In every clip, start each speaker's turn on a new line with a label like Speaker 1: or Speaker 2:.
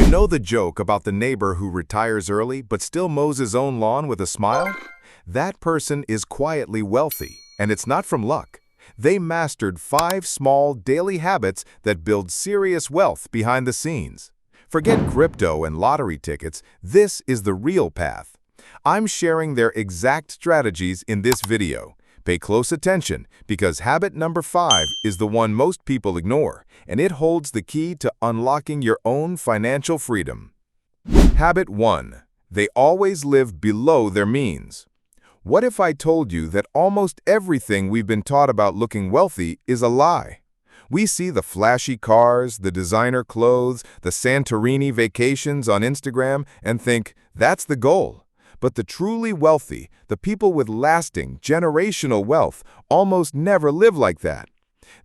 Speaker 1: Know the joke about the neighbor who retires early but still mows his own lawn with a smile? That person is quietly wealthy, and it's not from luck. They mastered 5 small daily habits that build serious wealth behind the scenes. Forget crypto and lottery tickets, this is the real path. I'm sharing their exact strategies in this video. Pay close attention because habit number 5 is the one most people ignore, and it holds the key to unlocking your own financial freedom. Habit 1. They always live below their means. What if I told you that almost everything we've been taught about looking wealthy is a lie? We see the flashy cars, the designer clothes, the Santorini vacations on Instagram and think, that's the goal. But the truly wealthy, the people with lasting, generational wealth, almost never live like that.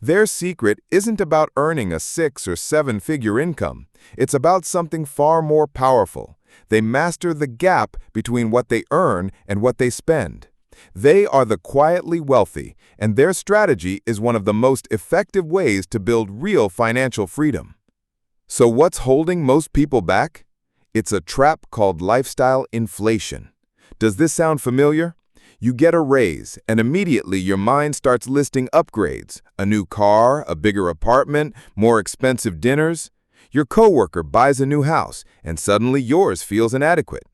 Speaker 1: Their secret isn't about earning a 6- or 7-figure income. It's about something far more powerful. They master the gap between what they earn and what they spend. They are the quietly wealthy, and their strategy is one of the most effective ways to build real financial freedom. So what's holding most people back? It's a trap called lifestyle inflation. Does this sound familiar? You get a raise, and immediately your mind starts listing upgrades, a new car, a bigger apartment, more expensive dinners. Your coworker buys a new house, and suddenly yours feels inadequate.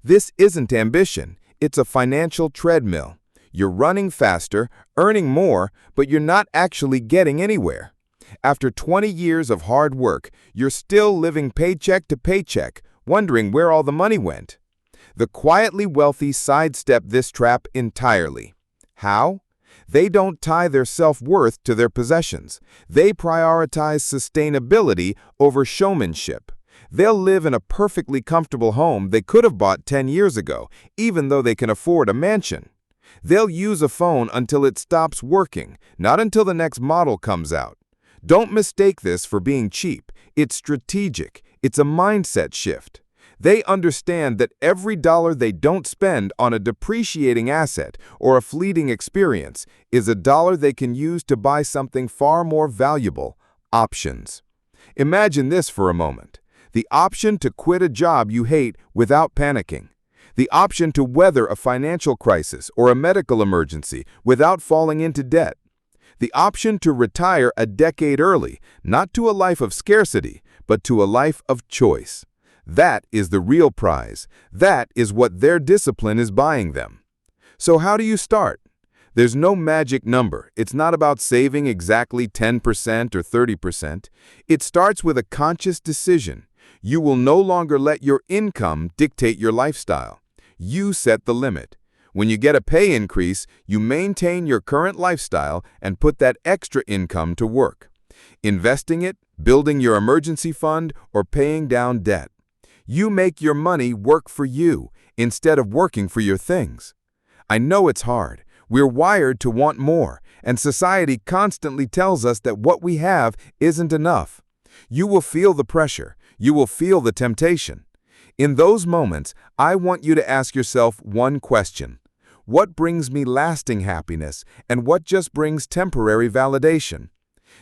Speaker 1: This isn't ambition, it's a financial treadmill. You're running faster, earning more, but you're not actually getting anywhere. After 20 years of hard work, you're still living paycheck to paycheck, wondering where all the money went. The quietly wealthy sidestep this trap entirely. How? They don't tie their self-worth to their possessions. They prioritize sustainability over showmanship. They'll live in a perfectly comfortable home they could have bought 10 years ago, even though they can afford a mansion. They'll use a phone until it stops working, not until the next model comes out. Don't mistake this for being cheap. It's strategic. It's a mindset shift. They understand that every dollar they don't spend on a depreciating asset or a fleeting experience is a dollar they can use to buy something far more valuable: options. Imagine this for a moment. The option to quit a job you hate without panicking. The option to weather a financial crisis or a medical emergency without falling into debt. The option to retire a decade early, not to a life of scarcity, but to a life of choice. That is the real prize. That is what their discipline is buying them. So how do you start? There's no magic number. It's not about saving exactly 10% or 30%. It starts with a conscious decision. You will no longer let your income dictate your lifestyle. You set the limit. When you get a pay increase, you maintain your current lifestyle and put that extra income to work. Investing it, building your emergency fund, or paying down debt. You make your money work for you instead of working for your things. I know it's hard. We're wired to want more, and society constantly tells us that what we have isn't enough. You will feel the pressure. You will feel the temptation. In those moments, I want you to ask yourself one question. What brings me lasting happiness, and what just brings temporary validation?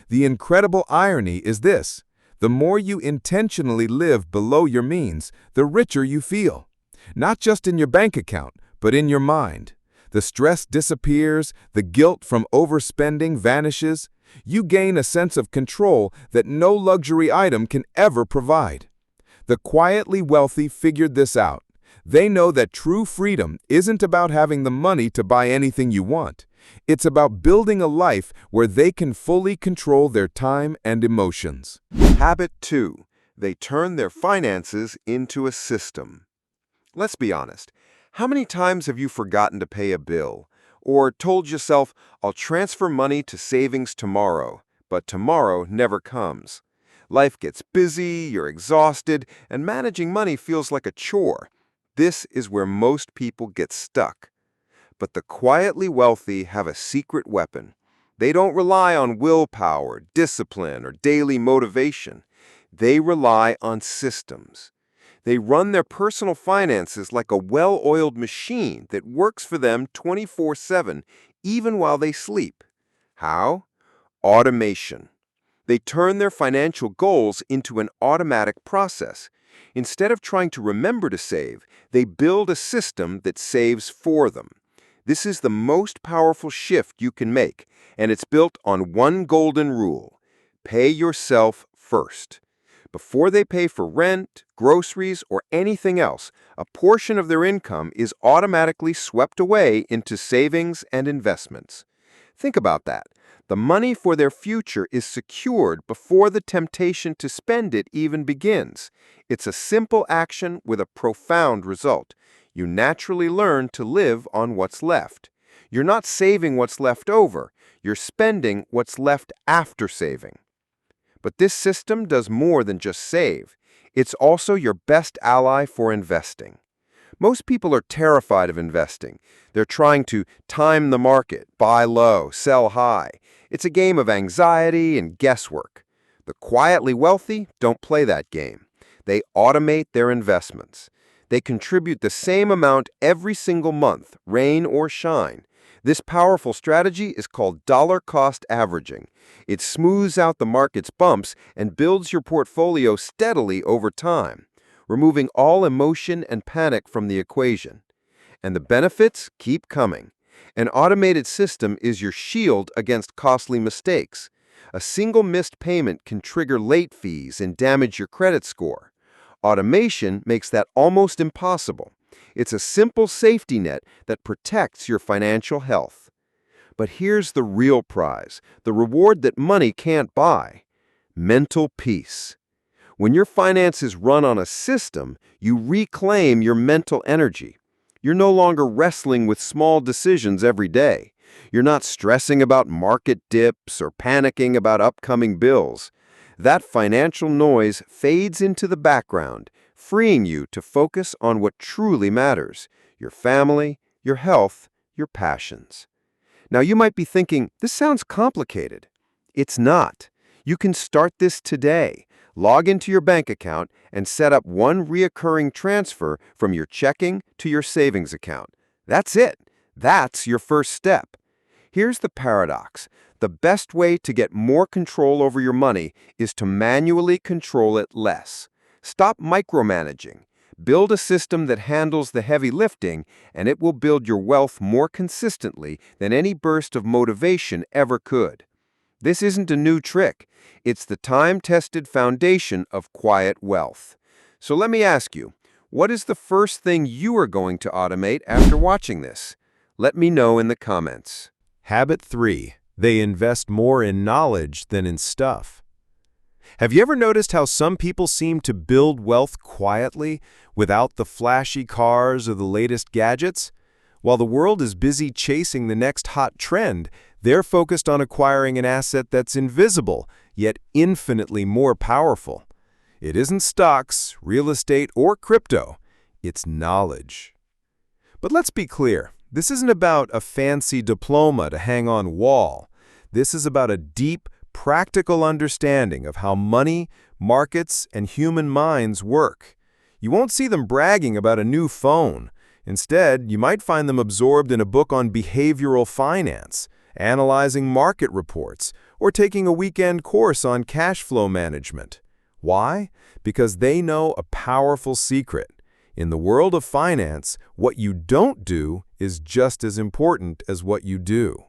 Speaker 1: The incredible irony is this. The more you intentionally live below your means, the richer you feel. Not just in your bank account, but in your mind. The stress disappears, the guilt from overspending vanishes. You gain a sense of control that no luxury item can ever provide. The quietly wealthy figured this out. They know that true freedom isn't about having the money to buy anything you want. It's about building a life where they can fully control their time and emotions.
Speaker 2: Habit 2. They turn their finances into a system. Let's be honest. How many times have you forgotten to pay a bill? Or told yourself, I'll transfer money to savings tomorrow, but tomorrow never comes? Life gets busy, you're exhausted, and managing money feels like a chore. This is where most people get stuck. But the quietly wealthy have a secret weapon. They don't rely on willpower, discipline, or daily motivation. They rely on systems. They run their personal finances like a well-oiled machine that works for them 24/7, even while they sleep. How? Automation. They turn their financial goals into an automatic process. Instead of trying to remember to save, they build a system that saves for them. This is the most powerful shift you can make, and it's built on one golden rule: pay yourself first. Before they pay for rent, groceries, or anything else, a portion of their income is automatically swept away into savings and investments. Think about that. The money for their future is secured before the temptation to spend it even begins. It's a simple action with a profound result. You naturally learn to live on what's left. You're not saving what's left over, you're spending what's left after saving. But this system does more than just save. It's also your best ally for investing. Most people are terrified of investing. They're trying to time the market, buy low, sell high. It's a game of anxiety and guesswork. The quietly wealthy don't play that game. They automate their investments. They contribute the same amount every single month, rain or shine. This powerful strategy is called dollar-cost averaging. It smooths out the market's bumps and builds your portfolio steadily over time, removing all emotion and panic from the equation. And the benefits keep coming. An automated system is your shield against costly mistakes. A single missed payment can trigger late fees and damage your credit score. Automation makes that almost impossible. It's a simple safety net that protects your financial health. But here's the real prize, the reward that money can't buy: mental peace. When your finances run on a system, you reclaim your mental energy. You're no longer wrestling with small decisions every day. You're not stressing about market dips or panicking about upcoming bills. That financial noise fades into the background, freeing you to focus on what truly matters: your family, your health, your passions. Now you might be thinking, this sounds complicated. It's not. You can start this today. Log into your bank account and set up one reoccurring transfer from your checking to your savings account. That's it. That's your first step. Here's the paradox. The best way to get more control over your money is to manually control it less. Stop micromanaging. Build a system that handles the heavy lifting, and it will build your wealth more consistently than any burst of motivation ever could. This isn't a new trick. It's the time-tested foundation of quiet wealth. So let me ask you, what is the first thing you are going to automate after watching this? Let me know in the comments.
Speaker 1: Habit 3. They invest more in knowledge than in stuff. Have you ever noticed how some people seem to build wealth quietly, without the flashy cars or the latest gadgets? While the world is busy chasing the next hot trend, they're focused on acquiring an asset that's invisible, yet infinitely more powerful. It isn't stocks, real estate, or crypto. It's knowledge. But let's be clear. This isn't about a fancy diploma to hang on a wall. This is about a deep, practical understanding of how money, markets, and human minds work. You won't see them bragging about a new phone. Instead, you might find them absorbed in a book on behavioral finance, analyzing market reports, or taking a weekend course on cash flow management. Why? Because they know a powerful secret. In the world of finance, what you don't do is just as important as what you do.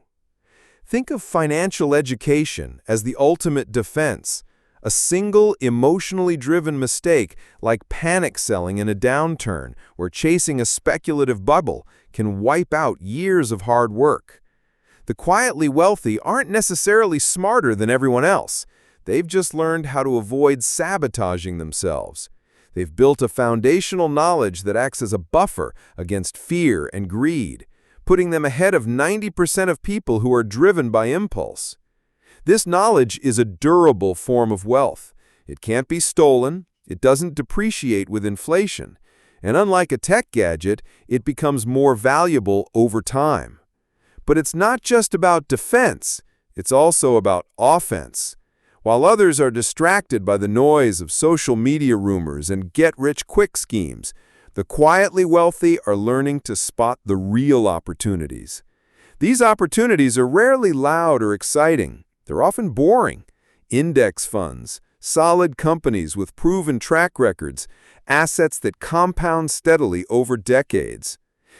Speaker 1: Think of financial education as the ultimate defense. A single emotionally driven mistake, like panic selling in a downturn or chasing a speculative bubble, can wipe out years of hard work. The quietly wealthy aren't necessarily smarter than everyone else. They've just learned how to avoid sabotaging themselves. They've built a foundational knowledge that acts as a buffer against fear and greed, putting them ahead of 90% of people who are driven by impulse. This knowledge is a durable form of wealth. It can't be stolen, it doesn't depreciate with inflation, and unlike a tech gadget, it becomes more valuable over time. But it's not just about defense, it's also about offense. While others are distracted by the noise of social media rumors and get-rich-quick schemes, the quietly wealthy are learning to spot the real opportunities. These opportunities are rarely loud or exciting. They're often boring. Index funds,
Speaker 2: solid companies with proven track records, assets that compound steadily over decades.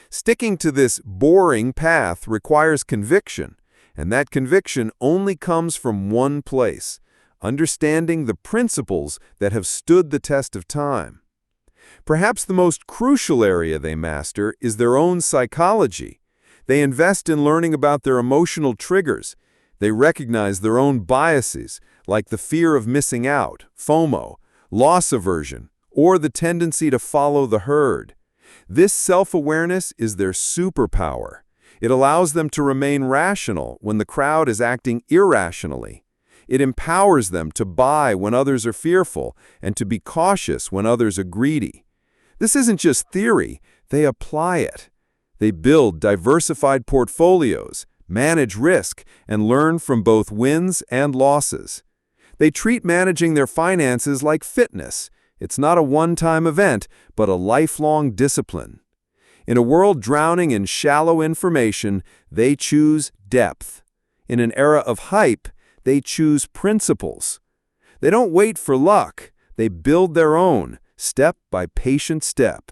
Speaker 2: Sticking to this boring path requires conviction, and that conviction only comes from one place: understanding the principles that have stood the test of time. Perhaps the most crucial area they master is their own psychology. They invest in learning about their emotional triggers. They recognize their own biases, like the fear of missing out, FOMO, loss aversion, or the tendency to follow the herd. This self-awareness is their superpower. It allows them to remain rational when the crowd is acting irrationally. It empowers them to buy when others are fearful and to be cautious when others are greedy. This isn't just theory, they apply it. They build diversified portfolios, manage risk, and learn from both wins and losses. They treat managing their finances like fitness. It's not a one-time event, but a lifelong discipline. In a world drowning in shallow information, they choose depth. In an era of hype, they choose principles. They don't wait for luck. They build their own, step by patient step.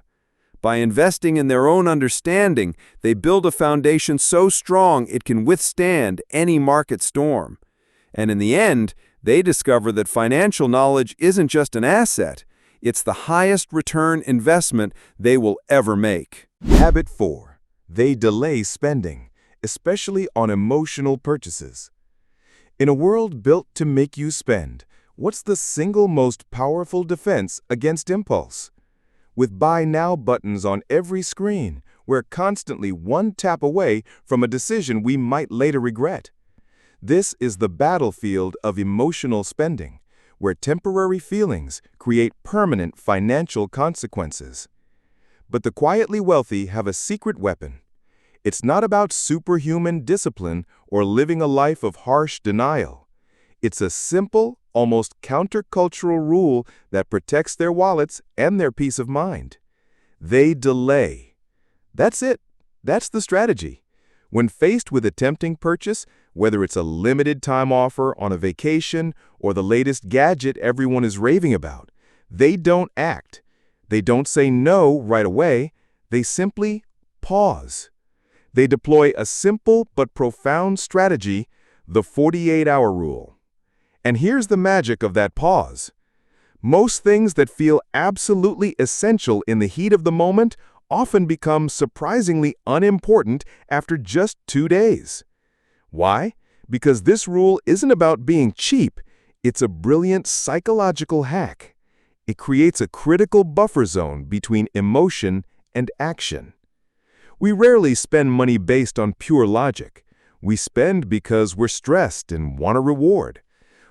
Speaker 2: By investing in their own understanding, they build a foundation so strong it can withstand any market storm. And in the end, they discover that financial knowledge isn't just an asset, it's the highest return investment they will ever make.
Speaker 1: Habit 4. They delay spending, especially on emotional purchases. In a world built to make you spend, what's the single most powerful defense against impulse? With Buy Now buttons on every screen, we're constantly one tap away from a decision we might later regret. This is the battlefield of emotional spending, where temporary feelings create permanent financial consequences. But the quietly wealthy have a secret weapon. It's not about superhuman discipline or living a life of harsh denial. It's a simple, almost countercultural rule that protects their wallets and their peace of mind. They delay. That's it. That's the strategy. When faced with a tempting purchase, whether it's a limited time offer on a vacation or the latest gadget everyone is raving about, they don't act. They don't say no right away. They simply pause. They deploy a simple but profound strategy, the 48-hour rule. And here's the magic of that pause. Most things that feel absolutely essential in the heat of the moment often become surprisingly unimportant after just 2 days. Why? Because this rule isn't about being cheap. It's a brilliant psychological hack. It creates a critical buffer zone between emotion and action. We rarely spend money based on pure logic. We spend because we're stressed and want a reward.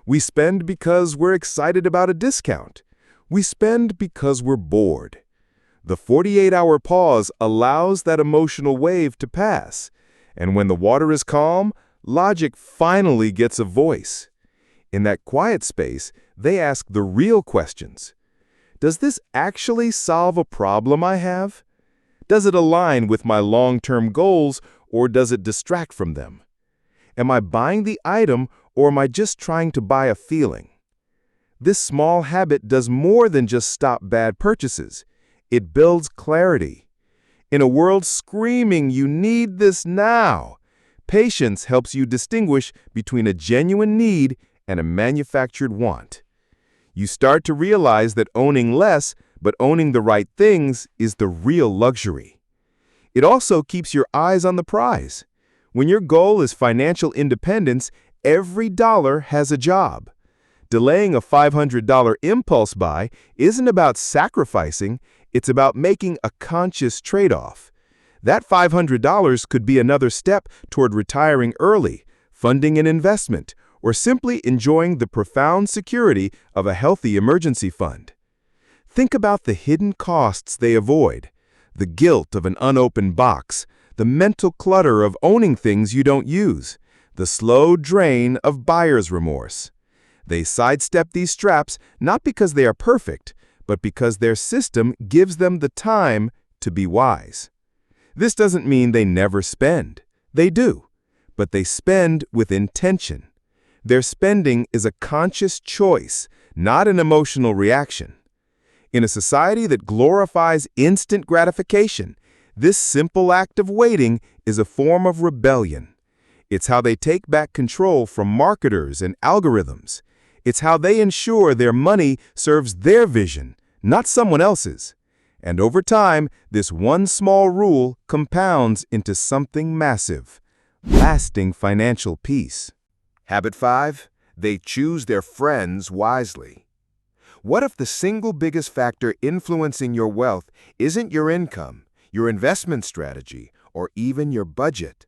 Speaker 1: We spend because we're excited about a discount. We spend because we're bored. The 48-hour pause allows that emotional wave to pass. And when the water is calm, logic finally gets a voice. In that quiet space, they ask the real questions. Does this actually solve a problem I have? Does it align with my long-term goals, or does it distract from them? Am I buying the item, or am I just trying to buy a feeling? This small habit does more than just stop bad purchases. It builds clarity. In a world screaming, "You need this now," patience helps you distinguish between a genuine need and a manufactured want. You start to realize that owning less, but owning the right things, is the real luxury. It also keeps your eyes on the prize. When your goal is financial independence, every dollar has a job. Delaying a $500 impulse buy isn't about sacrificing, it's about making a conscious trade-off. That $500 could be another step toward retiring early, funding an investment, or simply enjoying the profound security of a healthy emergency fund. Think about the hidden costs they avoid: the guilt of an unopened box, the mental clutter of owning things you don't use, the slow drain of buyer's remorse. They sidestep these traps not because they are perfect, but because their system gives them the time to be wise. This doesn't mean they never spend. They do, but they spend with intention. Their spending is a conscious choice, not an emotional reaction. In a society that glorifies instant gratification, this simple act of waiting is a form of rebellion. It's how they take back control from marketers and algorithms. It's how they ensure their money serves their vision, not someone else's. And over time, this one small rule compounds into something massive: lasting financial peace.
Speaker 2: Habit 5. They choose their friends wisely. What if the single biggest factor influencing your wealth isn't your income, your investment strategy, or even your budget?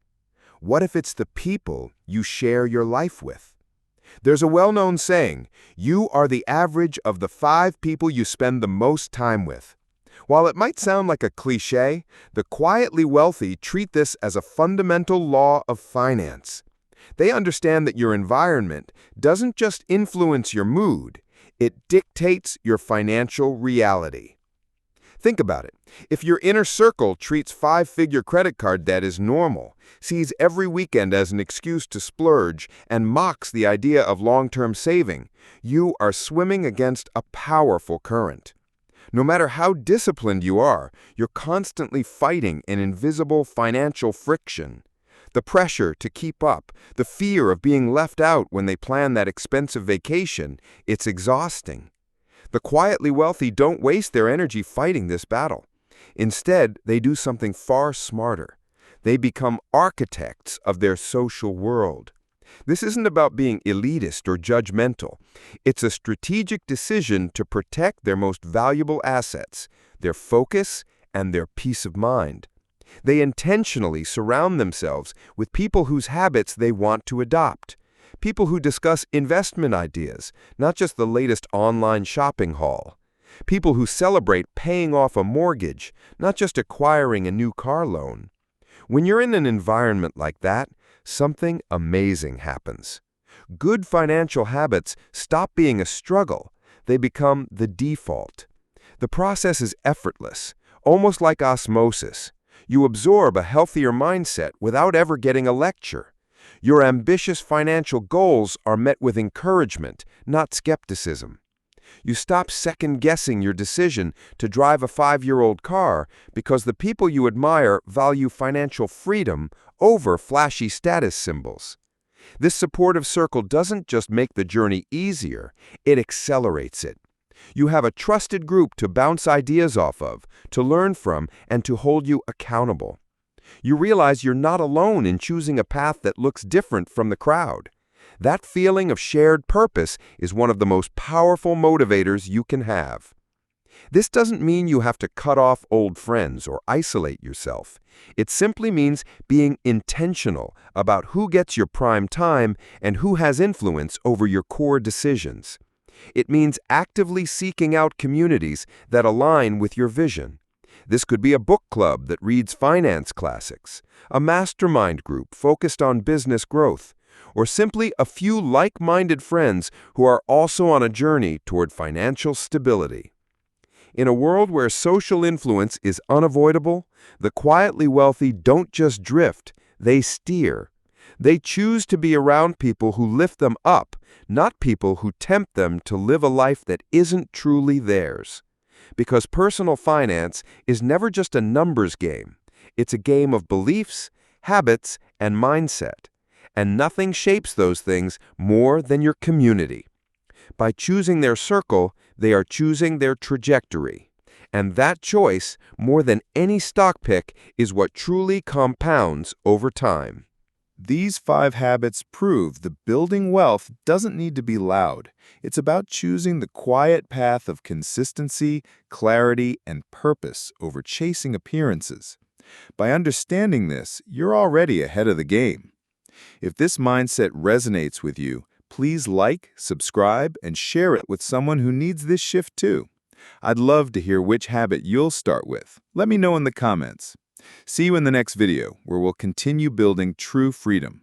Speaker 2: What if it's the people you share your life with? There's a well-known saying, you are the average of the 5 people you spend the most time with. While it might sound like a cliché, the quietly wealthy treat this as a fundamental law of finance. They understand that your environment doesn't just influence your mood, it dictates your financial reality. Think about it. If your inner circle treats 5-figure credit card debt as normal, sees every weekend as an excuse to splurge, and mocks the idea of long-term saving, you are swimming against a powerful current. No matter how disciplined you are, you're constantly fighting an invisible financial friction. The pressure to keep up, the fear of being left out when they plan that expensive vacation, it's exhausting. The quietly wealthy don't waste their energy fighting this battle. Instead, they do something far smarter. They become architects of their social world. This isn't about being elitist or judgmental. It's a strategic decision to protect their most valuable assets, their focus and their peace of mind. They intentionally surround themselves with people whose habits they want to adopt. People who discuss investment ideas, not just the latest online shopping haul. People who celebrate paying off a mortgage, not just acquiring a new car loan. When you're in an environment like that, something amazing happens. Good financial habits stop being a struggle. They become the default. The process is effortless, almost like osmosis. You absorb a healthier mindset without ever getting a lecture. Your ambitious financial goals are met with encouragement, not skepticism. You stop second-guessing your decision to drive a 5-year-old car because the people you admire value financial freedom over flashy status symbols. This supportive circle doesn't just make the journey easier, it accelerates it. You have a trusted group to bounce ideas off of, to learn from, and to hold you accountable. You realize you're not alone in choosing a path that looks different from the crowd. That feeling of shared purpose is one of the most powerful motivators you can have. This doesn't mean you have to cut off old friends or isolate yourself. It simply means being intentional about who gets your prime time and who has influence over your core decisions. It means actively seeking out communities that align with your vision. This could be a book club that reads finance classics, a mastermind group focused on business growth, or simply a few like-minded friends who are also on a journey toward financial stability. In a world where social influence is unavoidable, the quietly wealthy don't just drift, they steer. They choose to be around people who lift them up, not people who tempt them to live a life that isn't truly theirs. Because personal finance is never just a numbers game. It's a game of beliefs, habits, and mindset. And nothing shapes those things more than your community. By choosing their circle, they are choosing their trajectory. And that choice, more than any stock pick, is what truly compounds over time.
Speaker 1: These 5 habits prove that building wealth doesn't need to be loud. It's about choosing the quiet path of consistency, clarity, and purpose over chasing appearances. By understanding this, you're already ahead of the game. If this mindset resonates with you, please like, subscribe, and share it with someone who needs this shift too. I'd love to hear which habit you'll start with. Let me know in the comments. See you in the next video, where we'll continue building true freedom.